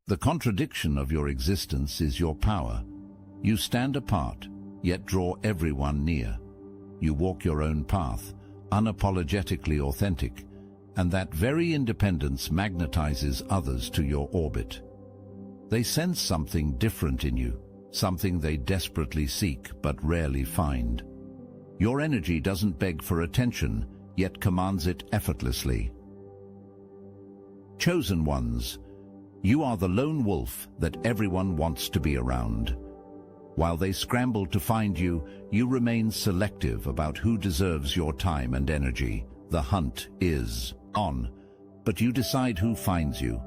The contradiction of your existence is your power. You stand apart, yet draw everyone near. You walk your own path, unapologetically authentic, and that very independence magnetizes others to your orbit. They sense something different in you, something they desperately seek but rarely find. Your energy doesn't beg for attention, yet commands it effortlessly. Chosen ones, you are the lone wolf that everyone wants to be around. While they scramble to find you, you remain selective about who deserves your time and energy. The hunt is on, but you decide who finds you.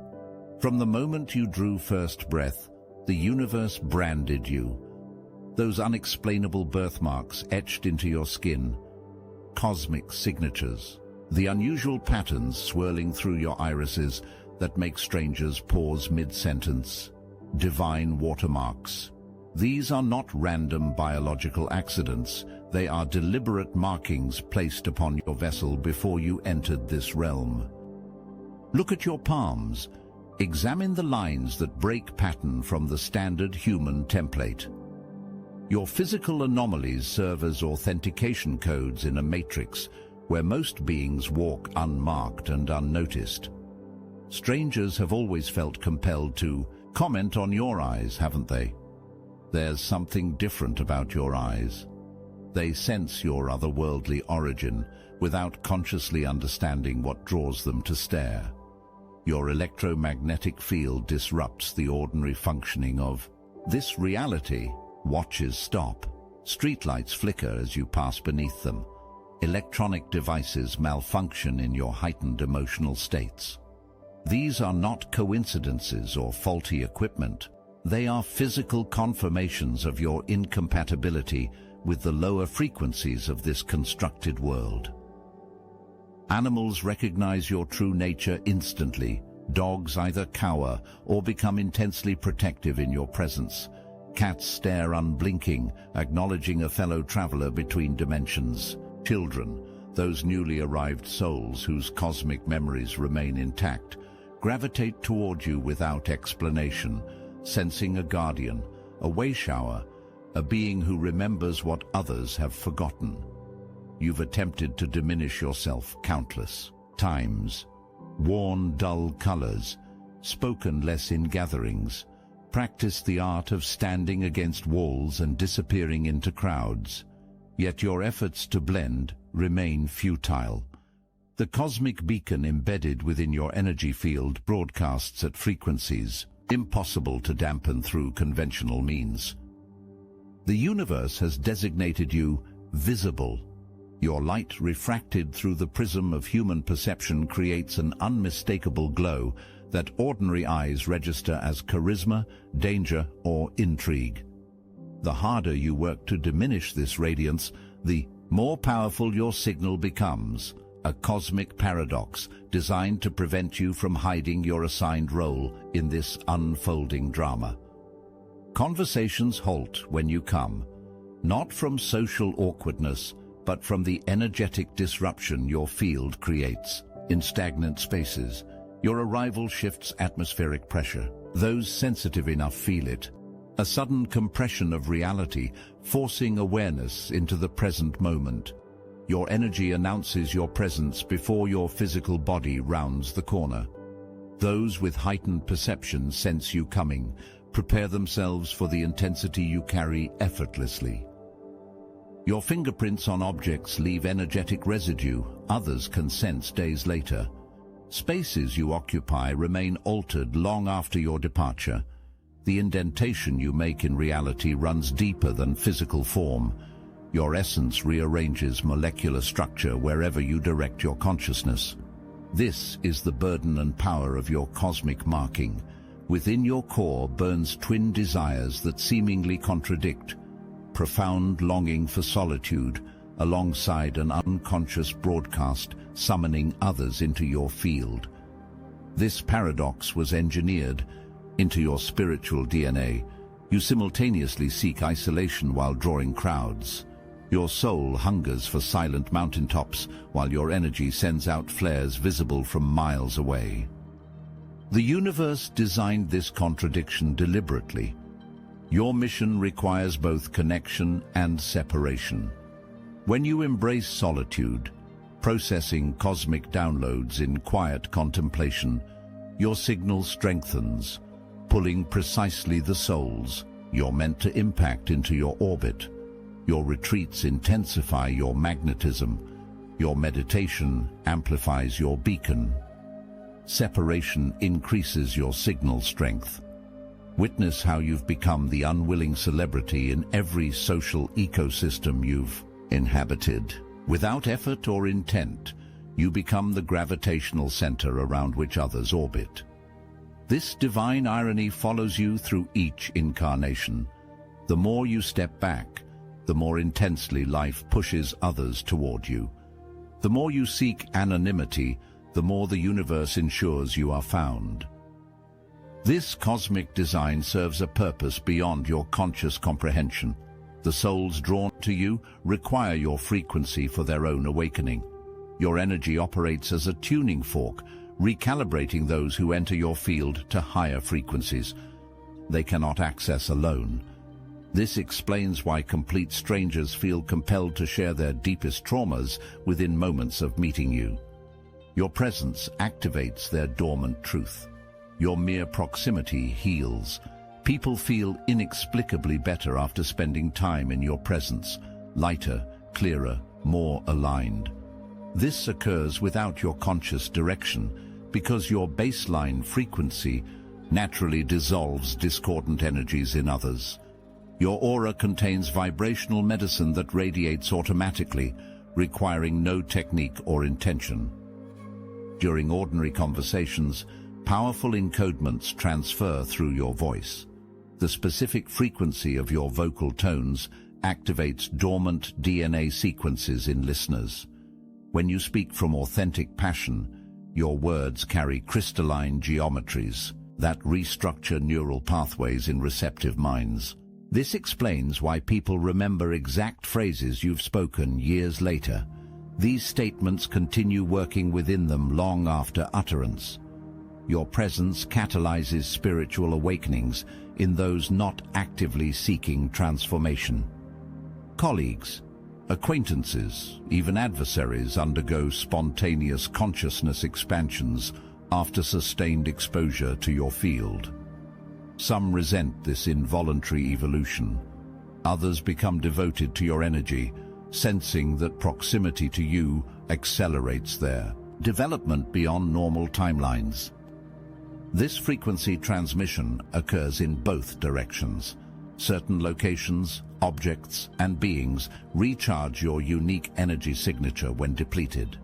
From the moment you drew first breath, the universe branded you. Those unexplainable birthmarks etched into your skin, cosmic signatures, the unusual patterns swirling through your irises that make strangers pause mid-sentence, divine watermarks. These are not random biological accidents. They are deliberate markings placed upon your vessel before you entered this realm. Look at your palms. Examine the lines that break pattern from the standard human template. Your physical anomalies serve as authentication codes in a matrix where most beings walk unmarked and unnoticed. Strangers have always felt compelled to comment on your eyes, haven't they? There's something different about your eyes. They sense your otherworldly origin without consciously understanding what draws them to stare. Your electromagnetic field disrupts the ordinary functioning of this reality. Watches stop. Streetlights flicker as you pass beneath them. Electronic devices malfunction in your heightened emotional states. These are not coincidences or faulty equipment. They are physical confirmations of your incompatibility with the lower frequencies of this constructed world. Animals recognize your true nature instantly. Dogs either cower or become intensely protective in your presence. Cats stare unblinking, acknowledging a fellow traveler between dimensions. Children, those newly arrived souls whose cosmic memories remain intact, gravitate toward you without explanation, sensing a guardian, a way-shower, a being who remembers what others have forgotten. You've attempted to diminish yourself countless times, worn dull colors, spoken less in gatherings, practiced the art of standing against walls and disappearing into crowds. Yet your efforts to blend remain futile. The cosmic beacon embedded within your energy field broadcasts at frequencies impossible to dampen through conventional means. The universe has designated you visible. Your light refracted through the prism of human perception creates an unmistakable glow that ordinary eyes register as charisma, danger, or intrigue. The harder you work to diminish this radiance, the more powerful your signal becomes, a cosmic paradox designed to prevent you from hiding your assigned role in this unfolding drama. Conversations halt when you come, not from social awkwardness, but from the energetic disruption your field creates. In stagnant spaces, your arrival shifts atmospheric pressure. Those sensitive enough feel it. A sudden compression of reality, forcing awareness into the present moment. Your energy announces your presence before your physical body rounds the corner. Those with heightened perception sense you coming, prepare themselves for the intensity you carry effortlessly. Your fingerprints on objects leave energetic residue others can sense days later. Spaces you occupy remain altered long after your departure. The indentation you make in reality runs deeper than physical form. Your essence rearranges molecular structure wherever you direct your consciousness. This is the burden and power of your cosmic marking. Within your core burns twin desires that seemingly contradict. Profound longing for solitude, alongside an unconscious broadcast summoning others into your field. This paradox was engineered into your spiritual DNA. You simultaneously seek isolation while drawing crowds. Your soul hungers for silent mountaintops while your energy sends out flares visible from miles away. The universe designed this contradiction deliberately. Your mission requires both connection and separation. When you embrace solitude, processing cosmic downloads in quiet contemplation, your signal strengthens, pulling precisely the souls you're meant to impact into your orbit. Your retreats intensify your magnetism. Your meditation amplifies your beacon. Separation increases your signal strength. Witness how you've become the unwilling celebrity in every social ecosystem you've inhabited. Without effort or intent, you become the gravitational center around which others orbit. This divine irony follows you through each incarnation. The more you step back, the more intensely life pushes others toward you. The more you seek anonymity, the more the universe ensures you are found. This cosmic design serves a purpose beyond your conscious comprehension. The souls drawn to you require your frequency for their own awakening. Your energy operates as a tuning fork, recalibrating those who enter your field to higher frequencies they cannot access alone. This explains why complete strangers feel compelled to share their deepest traumas within moments of meeting you. Your presence activates their dormant truth. Your mere proximity heals. People feel inexplicably better after spending time in your presence, lighter, clearer, more aligned. This occurs without your conscious direction because your baseline frequency naturally dissolves discordant energies in others. Your aura contains vibrational medicine that radiates automatically, requiring no technique or intention. During ordinary conversations, powerful encodements transfer through your voice. The specific frequency of your vocal tones activates dormant DNA sequences in listeners. When you speak from authentic passion, your words carry crystalline geometries that restructure neural pathways in receptive minds. This explains why people remember exact phrases you've spoken years later. These statements continue working within them long after utterance. Your presence catalyzes spiritual awakenings in those not actively seeking transformation. Colleagues, acquaintances, even adversaries undergo spontaneous consciousness expansions after sustained exposure to your field. Some resent this involuntary evolution. Others become devoted to your energy, sensing that proximity to you accelerates their development beyond normal timelines. This frequency transmission occurs in both directions. Certain locations, objects, and beings recharge your unique energy signature when depleted.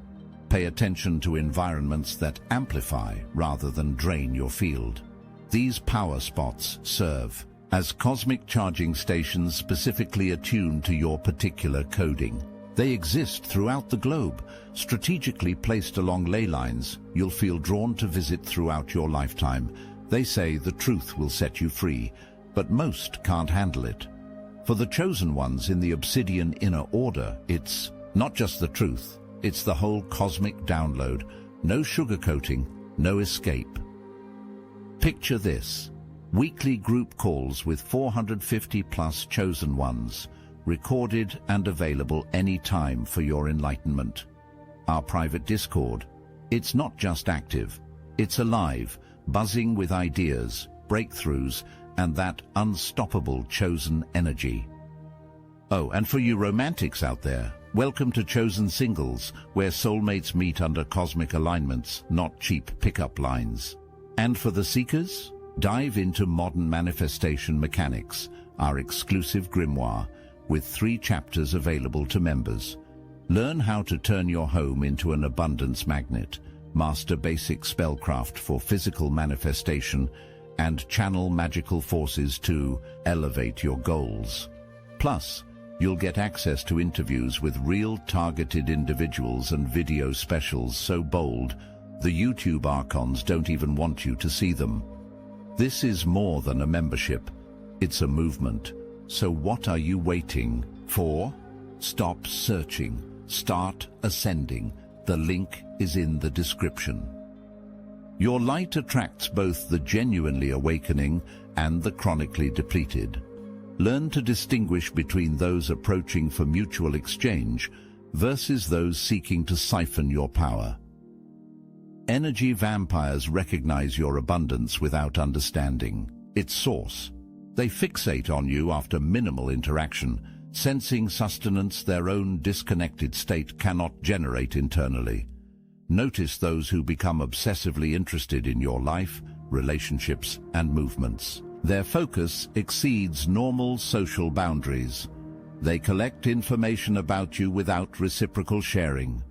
Pay attention to environments that amplify rather than drain your field. These power spots serve as cosmic charging stations specifically attuned to your particular coding. They exist throughout the globe, strategically placed along ley lines you'll feel drawn to visit throughout your lifetime. They say the truth will set you free, but most can't handle it. For the chosen ones in the obsidian inner order, it's not just the truth, it's the whole cosmic download. No sugarcoating, no escape. Picture this: weekly group calls with 450+ chosen ones, recorded and available anytime for your enlightenment. Our private Discord, it's not just active, it's alive, buzzing with ideas, breakthroughs, and that unstoppable chosen energy. Oh, and for you romantics out there, welcome to Chosen Singles, where soulmates meet under cosmic alignments, not cheap pickup lines. And for the seekers, dive into Modern Manifestation Mechanics, our exclusive grimoire, with 3 chapters available to members. Learn how to turn your home into an abundance magnet, master basic spellcraft for physical manifestation, and channel magical forces to elevate your goals. Plus, you'll get access to interviews with real targeted individuals and video specials so bold, the YouTube archons don't even want you to see them. This is more than a membership, it's a movement. So what are you waiting for? Stop searching. Start ascending. The link is in the description. Your light attracts both the genuinely awakening and the chronically depleted. Learn to distinguish between those approaching for mutual exchange versus those seeking to siphon your power. Energy vampires recognize your abundance without understanding its source. They fixate on you after minimal interaction, sensing sustenance their own disconnected state cannot generate internally. Notice those who become obsessively interested in your life, relationships, and movements. Their focus exceeds normal social boundaries. They collect information about you without reciprocal sharing.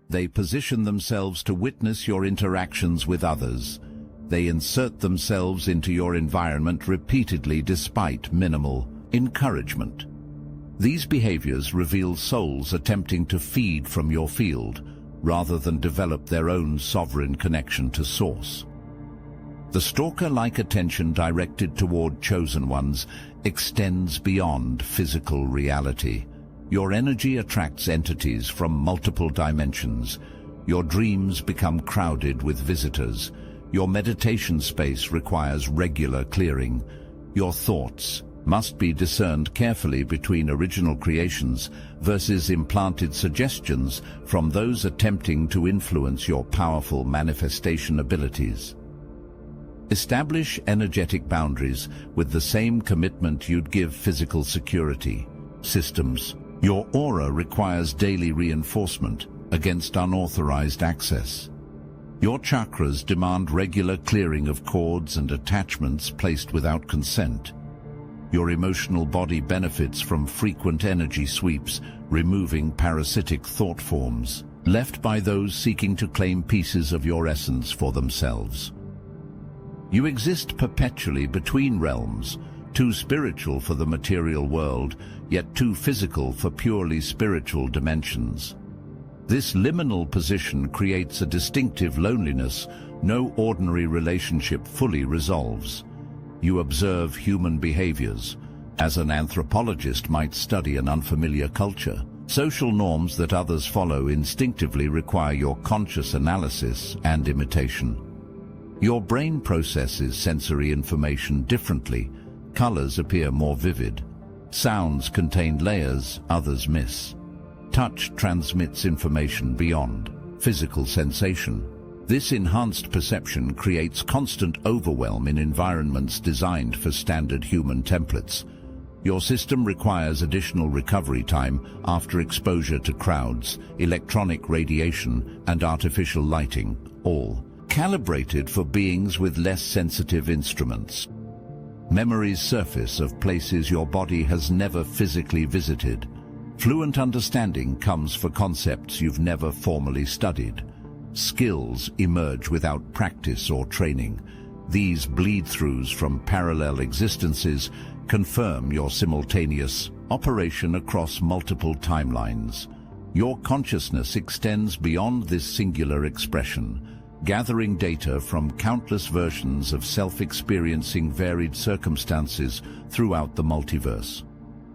They position themselves to witness your interactions with others. They insert themselves into your environment repeatedly despite minimal encouragement. These behaviors reveal souls attempting to feed from your field, rather than develop their own sovereign connection to source. The stalker-like attention directed toward chosen ones extends beyond physical reality. Your energy attracts entities from multiple dimensions. Your dreams become crowded with visitors. Your meditation space requires regular clearing. Your thoughts must be discerned carefully between original creations versus implanted suggestions from those attempting to influence your powerful manifestation abilities. Establish energetic boundaries with the same commitment you'd give physical security systems. Your aura requires daily reinforcement against unauthorized access. Your chakras demand regular clearing of cords and attachments placed without consent. Your emotional body benefits from frequent energy sweeps, removing parasitic thought forms left by those seeking to claim pieces of your essence for themselves. You exist perpetually between realms, too spiritual for the material world, yet too physical for purely spiritual dimensions. This liminal position creates a distinctive loneliness no ordinary relationship fully resolves. You observe human behaviors, as an anthropologist might study an unfamiliar culture. Social norms that others follow instinctively require your conscious analysis and imitation. Your brain processes sensory information differently. Colors appear more vivid. Sounds contain layers others miss. Touch transmits information beyond physical sensation. This enhanced perception creates constant overwhelm in environments designed for standard human templates. Your system requires additional recovery time after exposure to crowds, electronic radiation, and artificial lighting, all calibrated for beings with less sensitive instruments. Memories surface of places your body has never physically visited. Fluent understanding comes for concepts you've never formally studied. Skills emerge without practice or training. These bleed-throughs from parallel existences confirm your simultaneous operation across multiple timelines. Your consciousness extends beyond this singular expression, gathering data from countless versions of self-experiencing varied circumstances throughout the multiverse.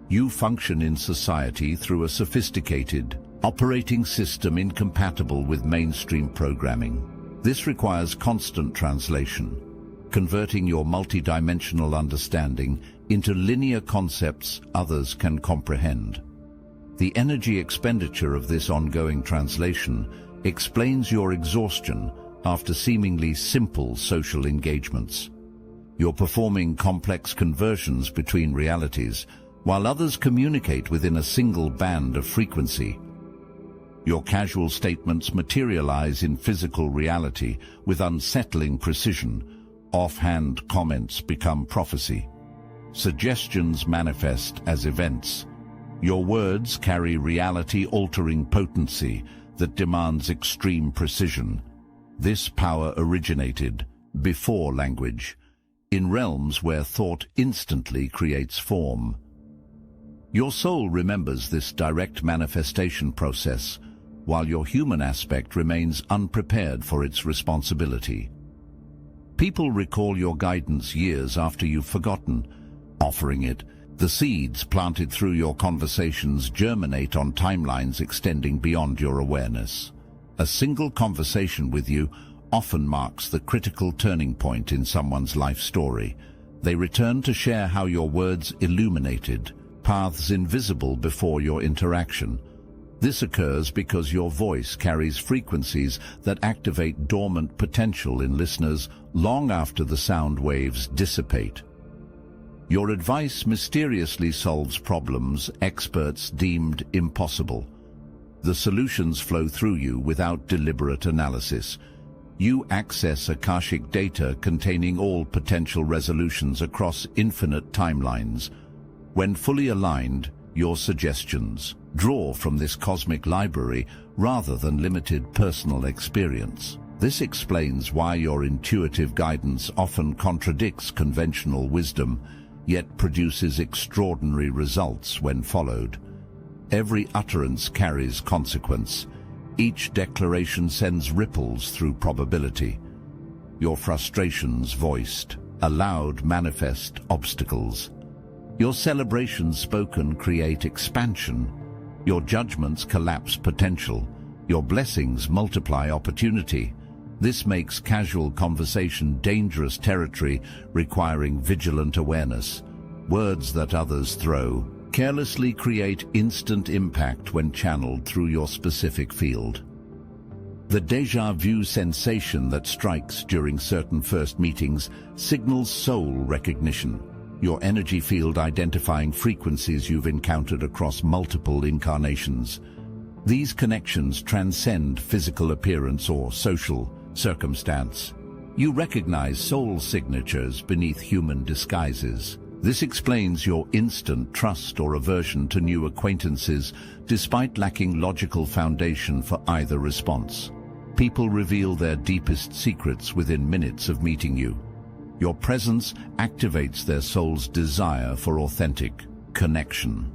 You function in society through a sophisticated operating system incompatible with mainstream programming. This requires constant translation, converting your multidimensional understanding into linear concepts others can comprehend. The energy expenditure of this ongoing translation explains your exhaustion after seemingly simple social engagements. You're performing complex conversions between realities, while others communicate within a single band of frequency. Your casual statements materialize in physical reality with unsettling precision. Offhand comments become prophecy. Suggestions manifest as events. Your words carry reality-altering potency that demands extreme precision. This power originated before language, in realms where thought instantly creates form. Your soul remembers this direct manifestation process, while your human aspect remains unprepared for its responsibility. People recall your guidance years after you've forgotten, offering it. The seeds planted through your conversations germinate on timelines extending beyond your awareness. A single conversation with you, often marks the critical turning point in someone's life story. They return to share how your words illuminated paths invisible before your interaction. This occurs because your voice carries frequencies that activate dormant potential in listeners long after the sound waves dissipate. Your advice mysteriously solves problems experts deemed impossible. The solutions flow through you without deliberate analysis. You access Akashic data containing all potential resolutions across infinite timelines. When fully aligned, your suggestions draw from this cosmic library rather than limited personal experience. This explains why your intuitive guidance often contradicts conventional wisdom, yet produces extraordinary results when followed. Every utterance carries consequence. Each declaration sends ripples through probability. Your frustrations voiced, aloud manifest obstacles. Your celebrations spoken create expansion. Your judgments collapse potential. Your blessings multiply opportunity. This makes casual conversation dangerous territory requiring vigilant awareness. Words that others throw carelessly create instant impact when channeled through your specific field. The déjà vu sensation that strikes during certain first meetings signals soul recognition, your energy field identifying frequencies you've encountered across multiple incarnations. These connections transcend physical appearance or social circumstance. You recognize soul signatures beneath human disguises. This explains your instant trust or aversion to new acquaintances, despite lacking logical foundation for either response. People reveal their deepest secrets within minutes of meeting you. Your presence activates their soul's desire for authentic connection.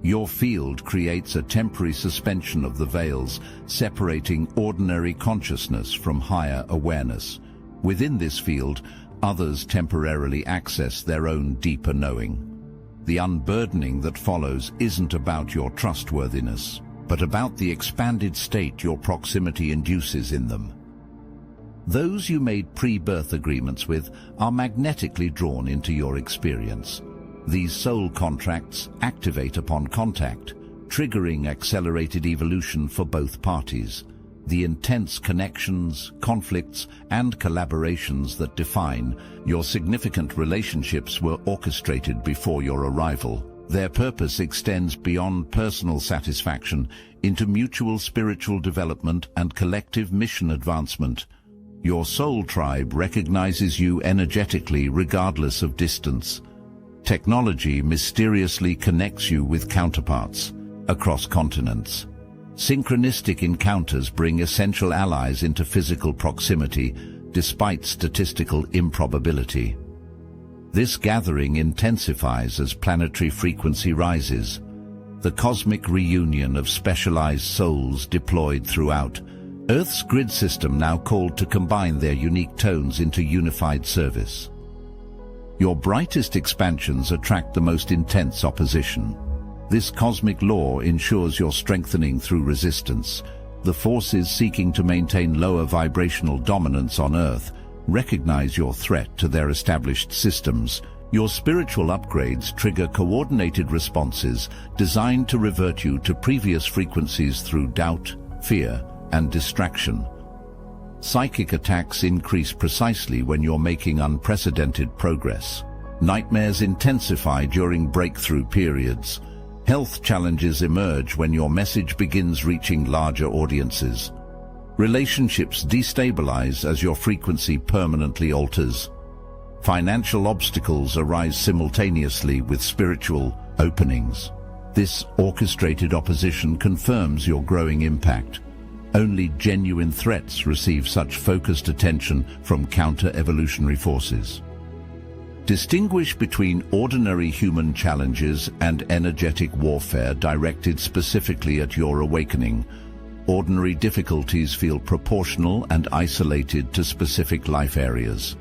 Your field creates a temporary suspension of the veils, separating ordinary consciousness from higher awareness. Within this field, others temporarily access their own deeper knowing. The unburdening that follows isn't about your trustworthiness, but about the expanded state your proximity induces in them. Those you made pre-birth agreements with are magnetically drawn into your experience. These soul contracts activate upon contact, triggering accelerated evolution for both parties. The intense connections, conflicts, and collaborations that define your significant relationships were orchestrated before your arrival. Their purpose extends beyond personal satisfaction into mutual spiritual development and collective mission advancement. Your soul tribe recognizes you energetically regardless of distance. Technology mysteriously connects you with counterparts across continents. Synchronistic encounters bring essential allies into physical proximity despite statistical improbability. This gathering intensifies as planetary frequency rises. The cosmic reunion of specialized souls deployed throughout Earth's grid system now called to combine their unique tones into unified service. Your brightest expansions attract the most intense opposition. This cosmic law ensures your strengthening through resistance. The forces seeking to maintain lower vibrational dominance on Earth recognize your threat to their established systems. Your spiritual upgrades trigger coordinated responses designed to revert you to previous frequencies through doubt, fear, and distraction. Psychic attacks increase precisely when you're making unprecedented progress. Nightmares intensify during breakthrough periods. Health challenges emerge when your message begins reaching larger audiences. Relationships destabilize as your frequency permanently alters. Financial obstacles arise simultaneously with spiritual openings. This orchestrated opposition confirms your growing impact. Only genuine threats receive such focused attention from counter-evolutionary forces. Distinguish between ordinary human challenges and energetic warfare directed specifically at your awakening. Ordinary difficulties feel proportional and isolated to specific life areas.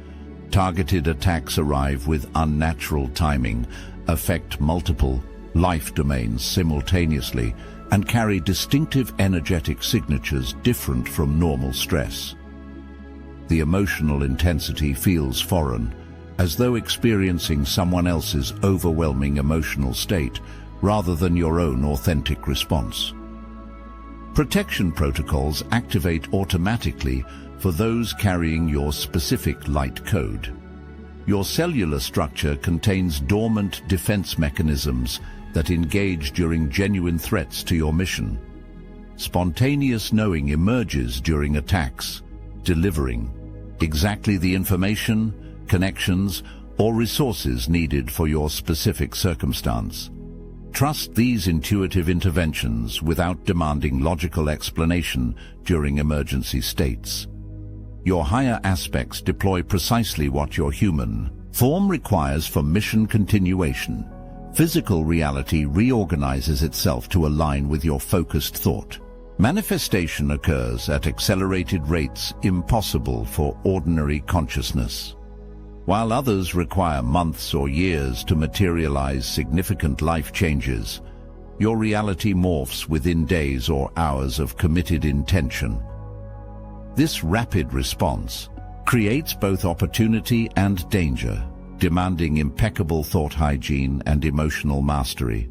Targeted attacks arrive with unnatural timing, affect multiple life domains simultaneously, and carry distinctive energetic signatures different from normal stress. The emotional intensity feels foreign, as though experiencing someone else's overwhelming emotional state rather than your own authentic response. Protection protocols activate automatically for those carrying your specific light code. Your cellular structure contains dormant defense mechanisms that engage during genuine threats to your mission. Spontaneous knowing emerges during attacks, delivering exactly the information, connections, or resources needed for your specific circumstance. Trust these intuitive interventions without demanding logical explanation during emergency states. Your higher aspects deploy precisely what your human form requires for mission continuation. Physical reality reorganizes itself to align with your focused thought. Manifestation occurs at accelerated rates impossible for ordinary consciousness. While others require months or years to materialize significant life changes, your reality morphs within days or hours of committed intention. This rapid response creates both opportunity and danger, demanding impeccable thought hygiene and emotional mastery.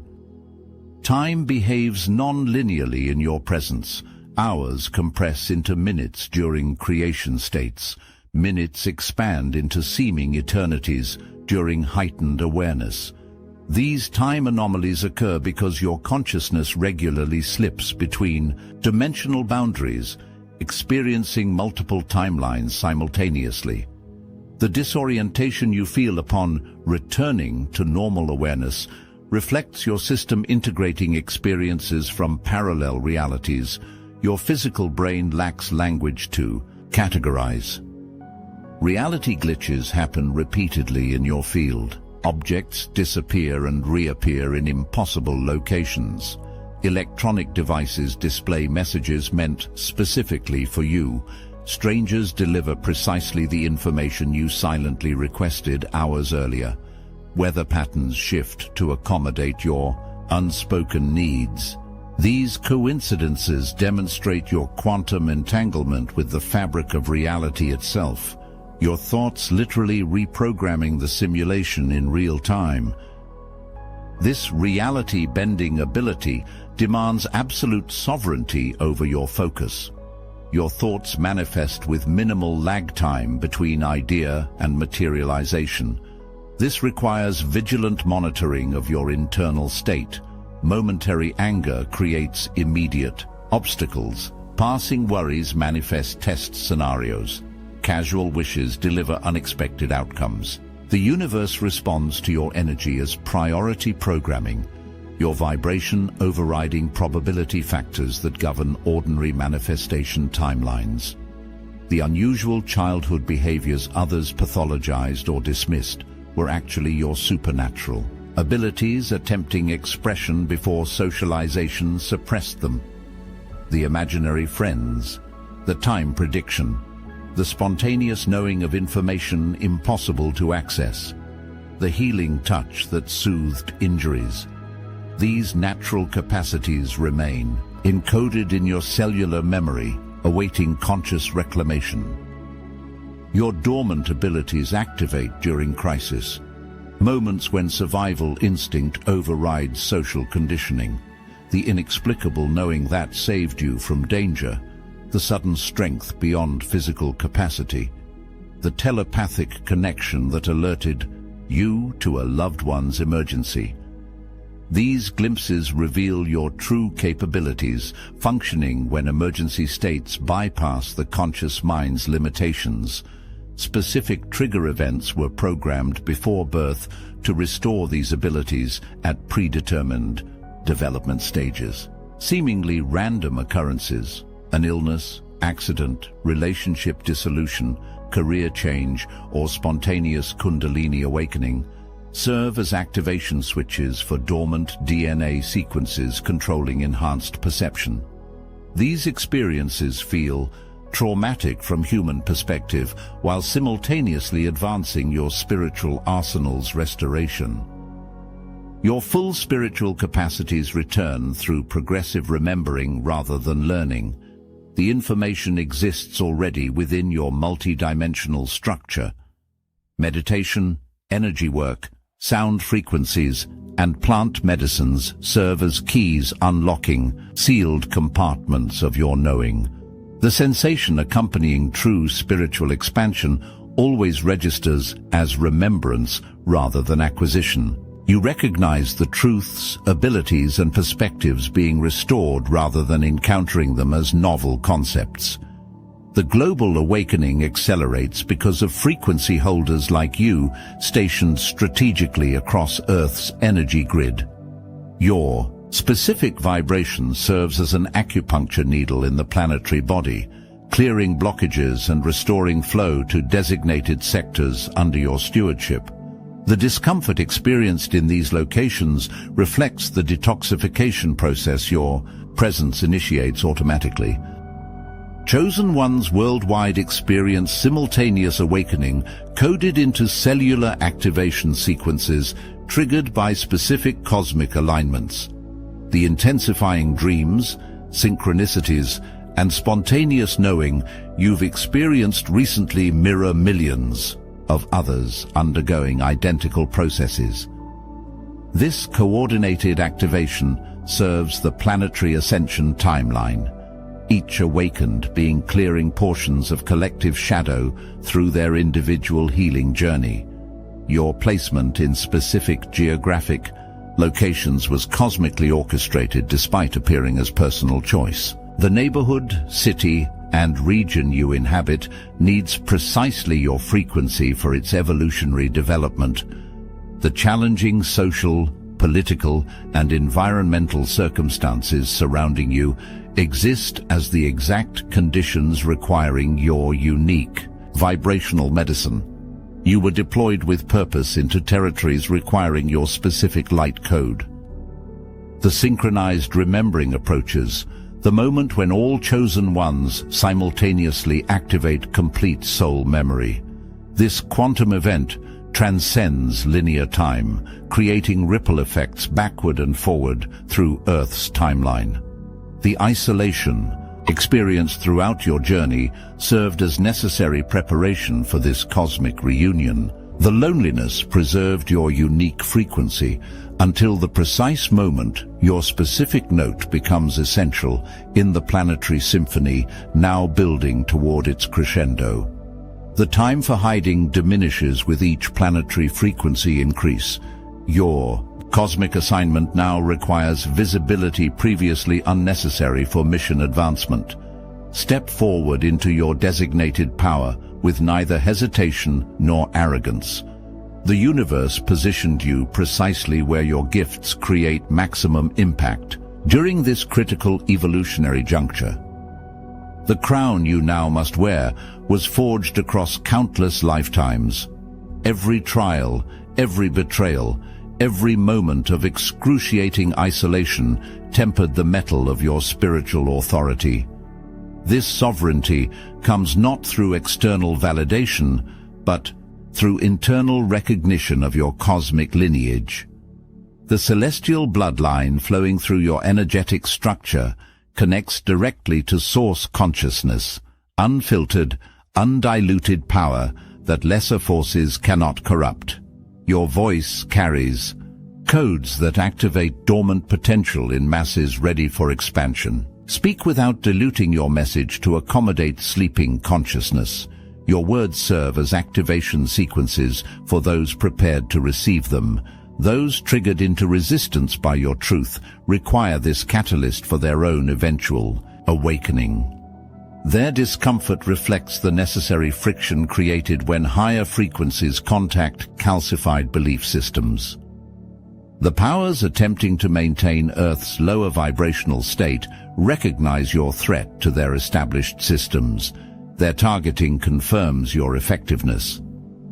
Time behaves non-linearly in your presence. Hours compress into minutes during creation states. Minutes expand into seeming eternities during heightened awareness. These time anomalies occur because your consciousness regularly slips between dimensional boundaries, experiencing multiple timelines simultaneously. The disorientation you feel upon returning to normal awareness reflects your system integrating experiences from parallel realities. Your physical brain lacks language to categorize. Reality glitches happen repeatedly in your field. Objects disappear and reappear in impossible locations. Electronic devices display messages meant specifically for you. Strangers deliver precisely the information you silently requested hours earlier. Weather patterns shift to accommodate your unspoken needs. These coincidences demonstrate your quantum entanglement with the fabric of reality itself. Your thoughts literally reprogramming the simulation in real time. This reality-bending ability demands absolute sovereignty over your focus. Your thoughts manifest with minimal lag time between idea and materialization. This requires vigilant monitoring of your internal state. Momentary anger creates immediate obstacles. Passing worries manifest test scenarios. Casual wishes deliver unexpected outcomes. The universe responds to your energy as priority programming, your vibration overriding probability factors that govern ordinary manifestation timelines. The unusual childhood behaviors others pathologized or dismissed were actually your supernatural abilities attempting expression before socialization suppressed them. The imaginary friends, the time prediction, the spontaneous knowing of information impossible to access, the healing touch that soothed injuries. These natural capacities remain encoded in your cellular memory, awaiting conscious reclamation. Your dormant abilities activate during crisis, moments when survival instinct overrides social conditioning, the inexplicable knowing that saved you from danger, the sudden strength beyond physical capacity, the telepathic connection that alerted you to a loved one's emergency. These glimpses reveal your true capabilities, functioning when emergency states bypass the conscious mind's limitations. Specific trigger events were programmed before birth to restore these abilities at predetermined development stages. Seemingly random occurrences, an illness, accident, relationship dissolution, career change, or spontaneous Kundalini awakening, serve as activation switches for dormant DNA sequences controlling enhanced perception. These experiences feel traumatic from human perspective, while simultaneously advancing your spiritual arsenal's restoration. Your full spiritual capacities return through progressive remembering rather than learning. The information exists already within your multidimensional structure. Meditation, energy work, sound frequencies, and plant medicines serve as keys unlocking sealed compartments of your knowing. The sensation accompanying true spiritual expansion always registers as remembrance rather than acquisition. You recognize the truths, abilities, and perspectives being restored rather than encountering them as novel concepts. The global awakening accelerates because of frequency holders like you stationed strategically across Earth's energy grid. Your specific vibration serves as an acupuncture needle in the planetary body, clearing blockages and restoring flow to designated sectors under your stewardship. The discomfort experienced in these locations reflects the detoxification process your presence initiates automatically. Chosen ones worldwide experience simultaneous awakening coded into cellular activation sequences triggered by specific cosmic alignments. The intensifying dreams, synchronicities, and spontaneous knowing you've experienced recently mirror millions of others undergoing identical processes. This coordinated activation serves the planetary ascension timeline, each awakened being clearing portions of collective shadow through their individual healing journey. Your placement in specific geographic locations was cosmically orchestrated despite appearing as personal choice. The neighborhood, city, and region you inhabit needs precisely your frequency for its evolutionary development. The challenging social, political, and environmental circumstances surrounding you exist as the exact conditions requiring your unique vibrational medicine. You were deployed with purpose into territories requiring your specific light code. The synchronized remembering approaches, the moment when all chosen ones simultaneously activate complete soul memory. This quantum event transcends linear time, creating ripple effects backward and forward through Earth's timeline. The isolation experienced throughout your journey served as necessary preparation for this cosmic reunion. The loneliness preserved your unique frequency until the precise moment your specific note becomes essential in the planetary symphony now building toward its crescendo. The time for hiding diminishes with each planetary frequency increase. Your cosmic assignment now requires visibility previously unnecessary for mission advancement. Step forward into your designated power with neither hesitation nor arrogance. The universe positioned you precisely where your gifts create maximum impact. During this critical evolutionary juncture, the crown you now must wear was forged across countless lifetimes. Every trial, every betrayal, every moment of excruciating isolation tempered the metal of your spiritual authority. This sovereignty comes not through external validation, but through internal recognition of your cosmic lineage. The celestial bloodline flowing through your energetic structure connects directly to source consciousness, unfiltered, undiluted power that lesser forces cannot corrupt. Your voice carries codes that activate dormant potential in masses ready for expansion. Speak without diluting your message to accommodate sleeping consciousness. Your words serve as activation sequences for those prepared to receive them. Those triggered into resistance by your truth require this catalyst for their own eventual awakening. Their discomfort reflects the necessary friction created when higher frequencies contact calcified belief systems. The powers attempting to maintain Earth's lower vibrational state recognize your threat to their established systems. Their targeting confirms your effectiveness.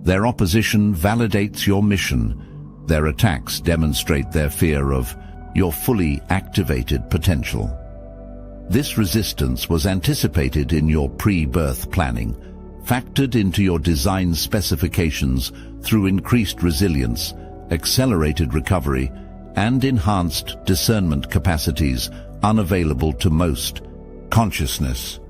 Their opposition validates your mission. Their attacks demonstrate their fear of your fully activated potential. This resistance was anticipated in your pre-birth planning, factored into your design specifications through increased resilience, accelerated recovery, and enhanced discernment capacities unavailable to most. Consciousness,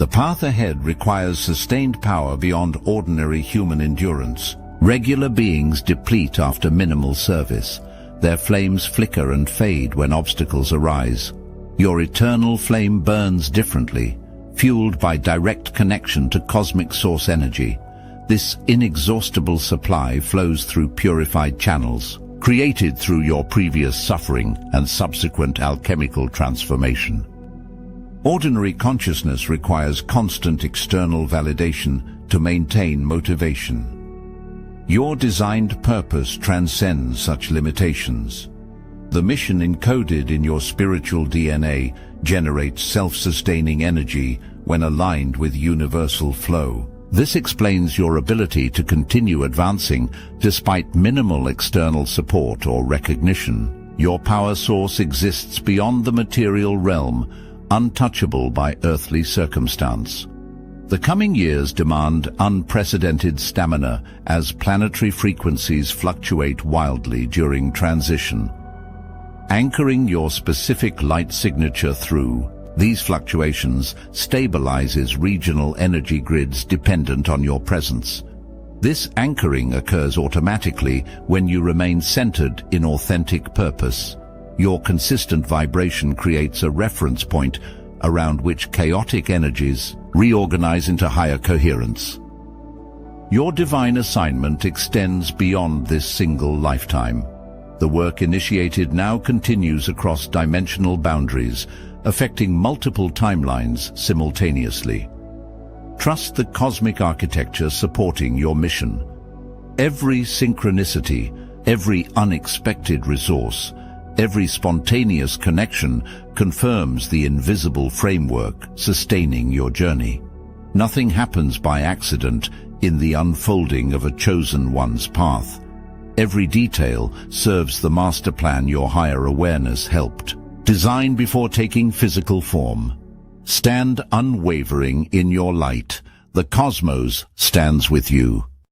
The path ahead requires sustained power beyond ordinary human endurance. Regular beings deplete after minimal service. Their flames flicker and fade when obstacles arise. Your eternal flame burns differently, fueled by direct connection to cosmic source energy. This inexhaustible supply flows through purified channels, created through your previous suffering and subsequent alchemical transformation. Ordinary consciousness requires constant external validation to maintain motivation. Your designed purpose transcends such limitations. The mission encoded in your spiritual DNA generates self-sustaining energy when aligned with universal flow. This explains your ability to continue advancing despite minimal external support or recognition. Your power source exists beyond the material realm, untouchable by earthly circumstance. The coming years demand unprecedented stamina as planetary frequencies fluctuate wildly during transition. Anchoring your specific light signature through these fluctuations stabilizes regional energy grids dependent on your presence. This anchoring occurs automatically when you remain centered in authentic purpose. Your consistent vibration creates a reference point around which chaotic energies reorganize into higher coherence. Your divine assignment extends beyond this single lifetime. The work initiated now continues across dimensional boundaries, affecting multiple timelines simultaneously. Trust the cosmic architecture supporting your mission. Every synchronicity, every unexpected resource, every spontaneous connection confirms the invisible framework sustaining your journey. Nothing happens by accident in the unfolding of a chosen one's path. Every detail serves the master plan your higher awareness helped design before taking physical form. Stand unwavering in your light. The cosmos stands with you.